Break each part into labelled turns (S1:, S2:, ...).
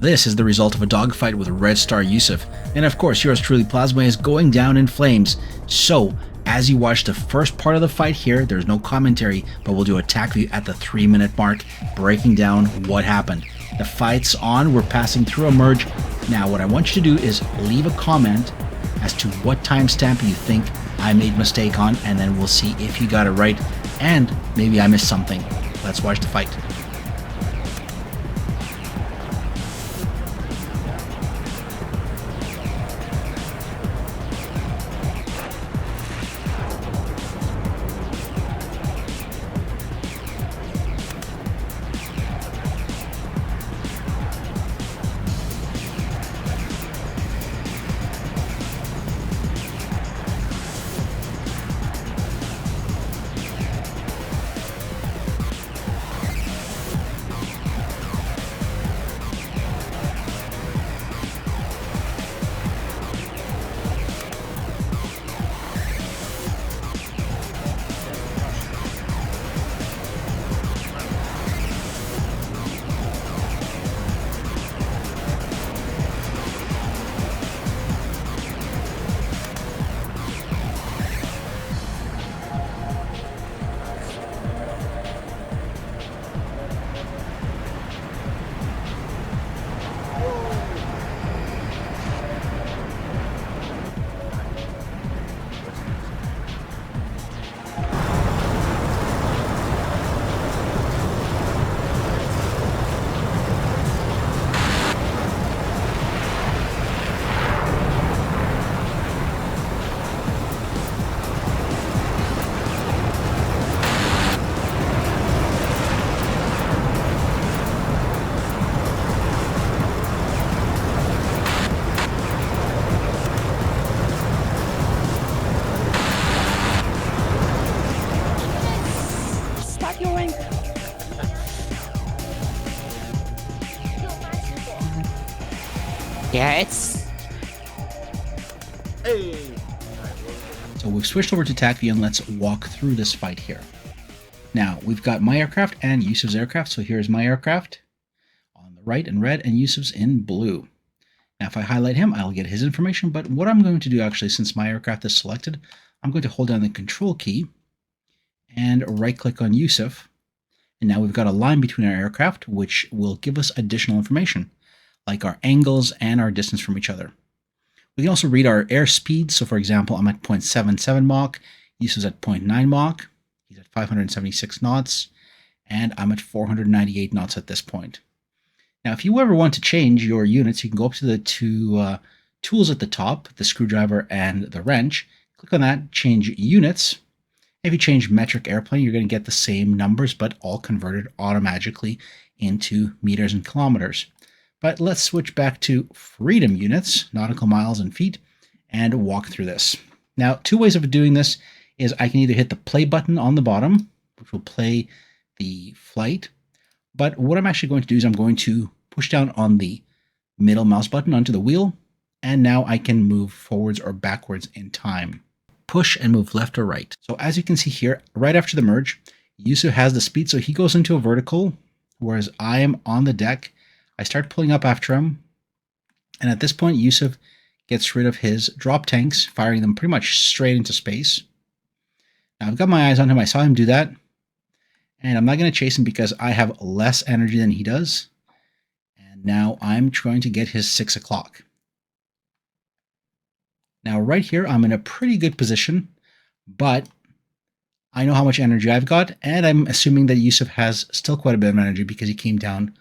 S1: This is the result of a dogfight with Red Star Yusuf, and of course yours truly Plasma is going down in flames. So, as you watch the first part of the fight here, there's no commentary, but we'll do a tac view at the 3-minute mark, breaking down what happened. The fight's on, we're passing through a merge. Now what I want you to do is leave a comment as to what timestamp you think I made a mistake on, and then we'll see if you got it right, and maybe I missed something. Let's watch the fight.
S2: Yeah, it's...
S3: Hey!
S1: So we've switched over to tac view and let's walk through this fight here. Now, we've got my aircraft and Yusuf's aircraft. So here's my aircraft on the right in red and Yusuf's in blue. Now, if I highlight him, I'll get his information. But what I'm going to do actually, since my aircraft is selected, I'm going to hold down the control key and right-click on Yusuf. And now we've got a line between our aircraft, which will give us additional information, like our angles and our distance from each other. We can also read our airspeed. So for example, I'm at 0.77 Mach, Yusuf's at 0.9 Mach, he's at 576 knots, and I'm at 498 knots at this point. Now, if you ever want to change your units, you can go up to the two tools at the top, the screwdriver and the wrench, click on that, change units. If you change metric airplane, you're going to get the same numbers, but all converted automatically into meters and kilometers. But let's switch back to freedom units, nautical miles and feet, and walk through this. Now, two ways of doing this is I can either hit the play button on the bottom, which will play the flight. But what I'm actually going to do is I'm going to push down on the middle mouse button onto the wheel, and now I can move forwards or backwards in time. Push and move left or right. So as you can see here, right after the merge, Yusuf has the speed, so he goes into a vertical, whereas I am on the deck. I start pulling up after him, and at this point, Yusuf gets rid of his drop tanks, firing them pretty much straight into space. Now, I've got my eyes on him. I saw him do that, and I'm not going to chase him because I have less energy than he does, and now I'm trying to get his 6 o'clock. Now, right here, I'm in a pretty good position, but I know how much energy I've got, and I'm assuming that Yusuf has still quite a bit of energy because he came down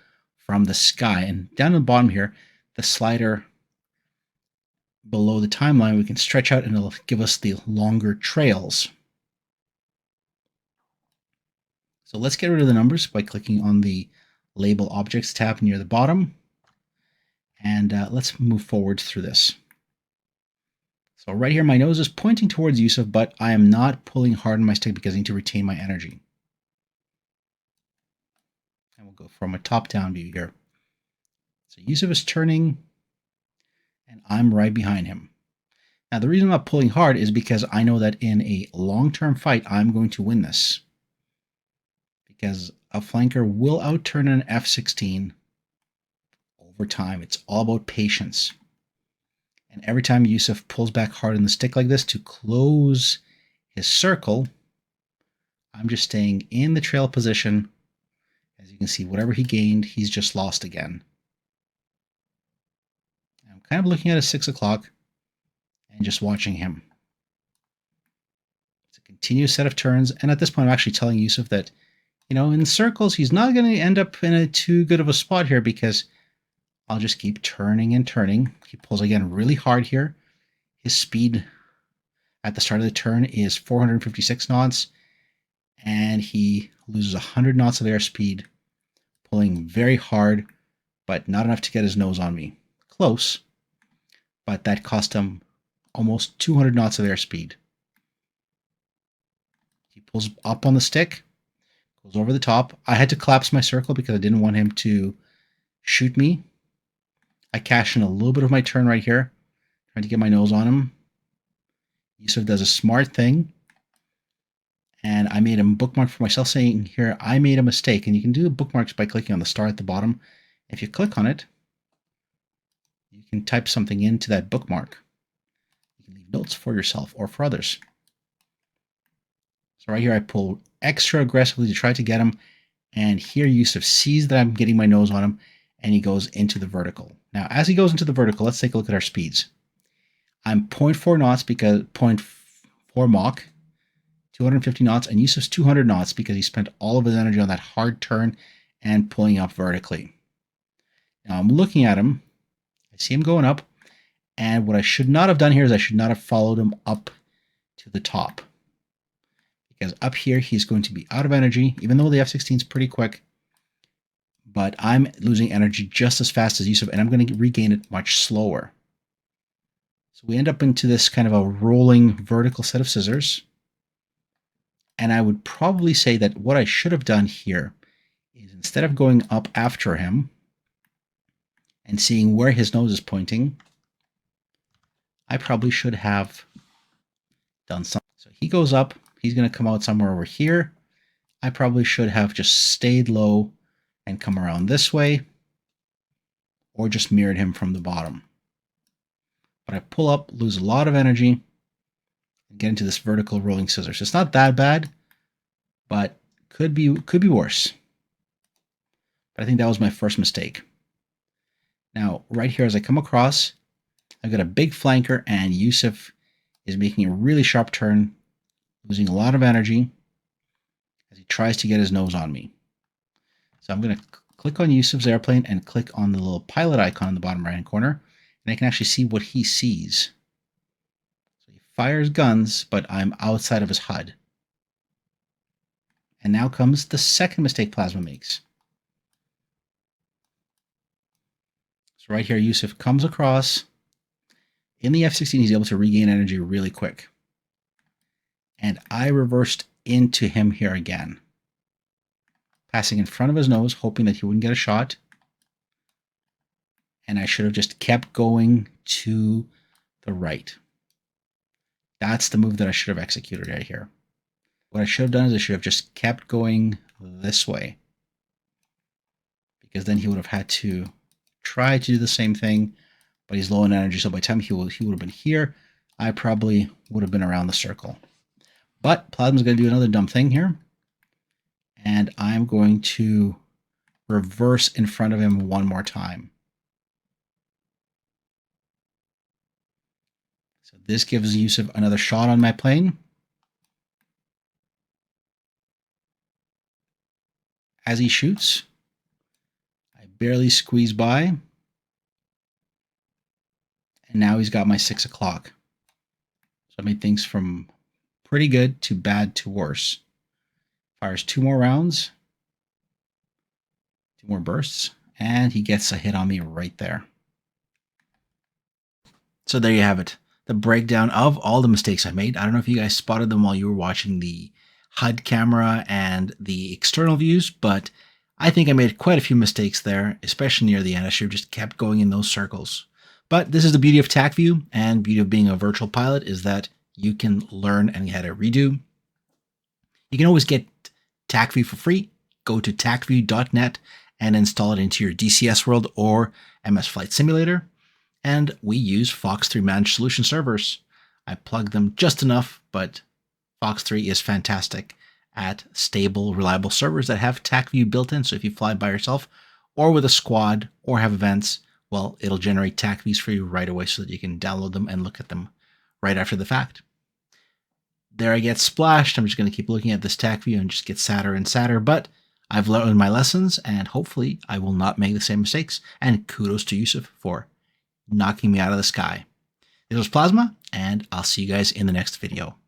S1: from the sky. And down at the bottom here, the slider below the timeline, we can stretch out and it'll give us the longer trails. So let's get rid of the numbers by clicking on the Label Objects tab near the bottom. And let's move forward through this. So right here, my nose is pointing towards Yusuf, but I am not pulling hard on my stick because I need to retain my energy. And we'll go from a top-down view here. So Yusuf is turning, and I'm right behind him. Now, the reason I'm not pulling hard is because I know that in a long-term fight, I'm going to win this. Because a flanker will outturn an F-16 over time. It's all about patience. And every time Yusuf pulls back hard on the stick like this to close his circle, I'm just staying in the trail position. As you can see, whatever he gained, he's just lost again. I'm kind of looking at a 6 o'clock and just watching him. It's a continuous set of turns. And at this point, I'm actually telling Yusuf that, you know, in circles, he's not going to end up in a too good of a spot here because I'll just keep turning and turning. He pulls again really hard here. His speed at the start of the turn is 456 knots, and he loses 100 knots of airspeed, pulling very hard, but not enough to get his nose on me. Close, but that cost him almost 200 knots of airspeed. He pulls up on the stick, goes over the top. I had to collapse my circle because I didn't want him to shoot me. I cash in a little bit of my turn right here, trying to get my nose on him. Yusuf does a smart thing, and I made a bookmark for myself saying here, I made a mistake. And you can do the bookmarks by clicking on the star at the bottom. If you click on it, you can type something into that bookmark. You can leave notes for yourself or for others. So right here, I pull extra aggressively to try to get him. And here Yusuf sees that I'm getting my nose on him, and he goes into the vertical. Now, as he goes into the vertical, let's take a look at our speeds. I'm 0.4 knots because 0.4 Mach, 250 knots, and Yusuf's 200 knots because he spent all of his energy on that hard turn and pulling up vertically. Now I'm looking at him. I see him going up, and what I should not have done here is I should not have followed him up to the top. Because up here, he's going to be out of energy, even though the F-16 is pretty quick. But I'm losing energy just as fast as Yusuf, and I'm going to regain it much slower. So we end up into this kind of a rolling vertical set of scissors. And I would probably say that what I should have done here is instead of going up after him and seeing where his nose is pointing, I probably should have done something. So he goes up. He's going to come out somewhere over here. I probably should have just stayed low and come around this way, or just mirrored him from the bottom. But I pull up, lose a lot of energy, and get into this vertical rolling scissors. So it's not that bad, but could be worse. But I think that was my first mistake. Now, right here, as I come across, I've got a big flanker, and Yusuf is making a really sharp turn, losing a lot of energy as he tries to get his nose on me. So I'm going to click on Yusuf's airplane and click on the little pilot icon in the bottom right-hand corner, and I can actually see what he sees. So he fires guns, but I'm outside of his HUD. And now comes the second mistake Plasma makes. So right here, Yusuf comes across. In the F-16, he's able to regain energy really quick. And I reversed into him here again, passing in front of his nose, hoping that he wouldn't get a shot. And I should have just kept going to the right. That's the move that I should have executed right here. What I should have done is I should have just kept going this way, because then he would have had to try to do the same thing, but he's low in energy. So by the time he would have been here, I probably would have been around the circle. But Plasma's going to do another dumb thing here, and I'm going to reverse in front of him one more time. So this gives Yusuf another shot on my plane. As he shoots, I barely squeeze by, and now he's got my 6 o'clock. So I made things from pretty good to bad to worse. Fires 2 more rounds, 2 more bursts, and he gets a hit on me right there. So there you have it, the breakdown of all the mistakes I made. I don't know if you guys spotted them while you were watching the HUD camera and the external views, but I think I made quite a few mistakes there, especially near the end. I should have just kept going in those circles. But this is the beauty of Tacview, and beauty of being a virtual pilot is that you can learn and how to redo. You can always get Tacview for free. Go to tacview.net and install it into your DCS World or MS Flight Simulator. And we use Fox3 Managed Solution servers. I plug them just enough, but Fox3 is fantastic at stable, reliable servers that have Tacview built in. So if you fly by yourself or with a squad or have events, well, it'll generate Tacviews for you right away so that you can download them and look at them right after the fact. There I get splashed. I'm just going to keep looking at this Tacview and just get sadder and sadder, but I've learned my lessons and hopefully I will not make the same mistakes. And kudos to Yusuf for knocking me out of the sky. This was Plasma, and I'll see you guys in the next video.